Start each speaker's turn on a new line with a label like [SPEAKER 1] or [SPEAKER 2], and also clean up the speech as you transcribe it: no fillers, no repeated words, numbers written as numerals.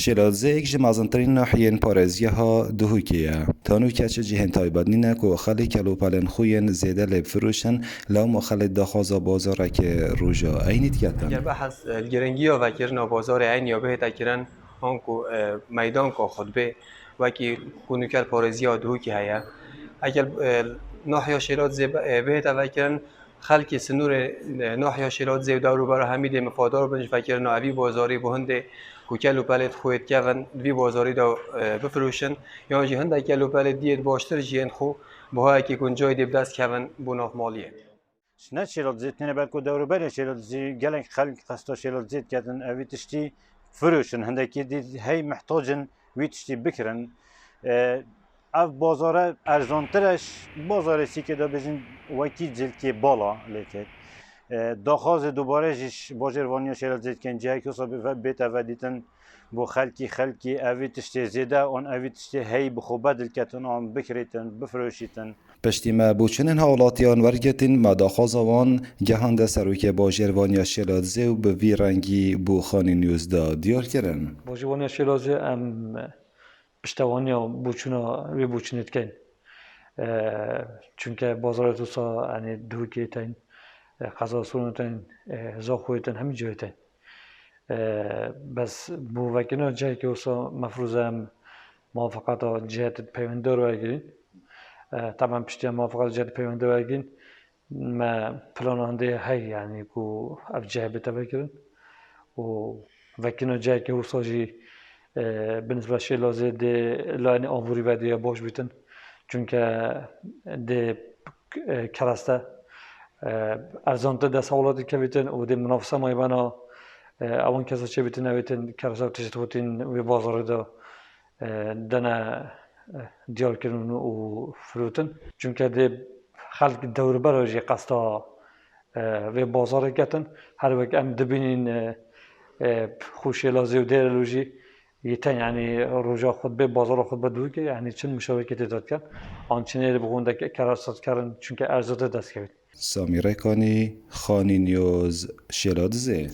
[SPEAKER 1] شیرازه یک جمازنترین ناحیه پارێزیە ها دهوکیه. تانو کچه جهن تایبانی نکو خالی کلو پلن خوین زیده لب فروشن لام خالی دخوازا بازار که روزا اینیت کردن.
[SPEAKER 2] اگر بحث گرنگی و کرنا بازار عین یا به تکران آنکو میدان کو خود به و کی کنوکل پارێزی ها دهوکی هیا. اگر ناحیه شیراز به تکران خلق سنور ناحیه شیراز و دارو برای همین مفادار بنش فکر ناوی بازاری بهنده کوکل و پلت خویت کردن وی بازاری دا بفروشن یا جهنده کل و پلت دیت باشتر جهن خو با که کنجای دیب دست کردن بناف مالیه.
[SPEAKER 3] نه شیراز زیت نه بلکه دارو بره شیراز زی گلن خلق قصد شیراز زیت کردن اوی تشتی فروشن هنده که دید هی محتاجن وی تشتی بکرن. اف بازار ارزانترش بازار سی که دا بزن وکی جلکی بالا لیکن داخواز دوباره جش باجروانی شیراز زیت کنجی که صاحب بیت ودیتن بو خلکی اوی تشتی زیده آن اوی تشتی هی بخوبه دلکتن آن بکریتن بفروشیتن.
[SPEAKER 1] پشتی ما بوچنن حالاتیان ورگتین ما داخوازوان گهانده سروک باجروانی شیرازه و به وی رنگی بو خانی نیوز دا دیار کرن.
[SPEAKER 4] باجروانی شیرازه ام پشتوانی بوچنا وی بوچنیت کن. چونکه بازار دوستا یعنی دوکی تین قضا سرونتن زاخویتن همین جای تین. بس بو وکینا جایی که اوسا مفروضه هم موافقت جهت پیوندار رو اگرین. طبعا پشتی موافقت جهت پیوندار رو اگرین ما پلانانده هی یعنی کو اف جه بتابه کرن و وکینا جایی که اوسا جی بالنسبه شی لازم ده لاین آوری بدی باش بیتن چونکه ده کراسته ارزانته ده سوالاتی که بیتن و ده منافسه مایبانا اون کسا چه بیتن بیتن کراسته تشت هوتین و بازار ده دنا دیار کردن و فروتن چونکه ده خلق دور برای قصدا و بازار گتن هر وقت ام دبینین خوشی لازم و دیرلوجی یتن یعنی روزا خود به بازار خود به دوگه یعنی چون مشارکت داد کرد آنچنین بگونده که کراسات کردن چون که ارزاده دست کرد.
[SPEAKER 1] سامی رکانی خانی نیوز شیرازه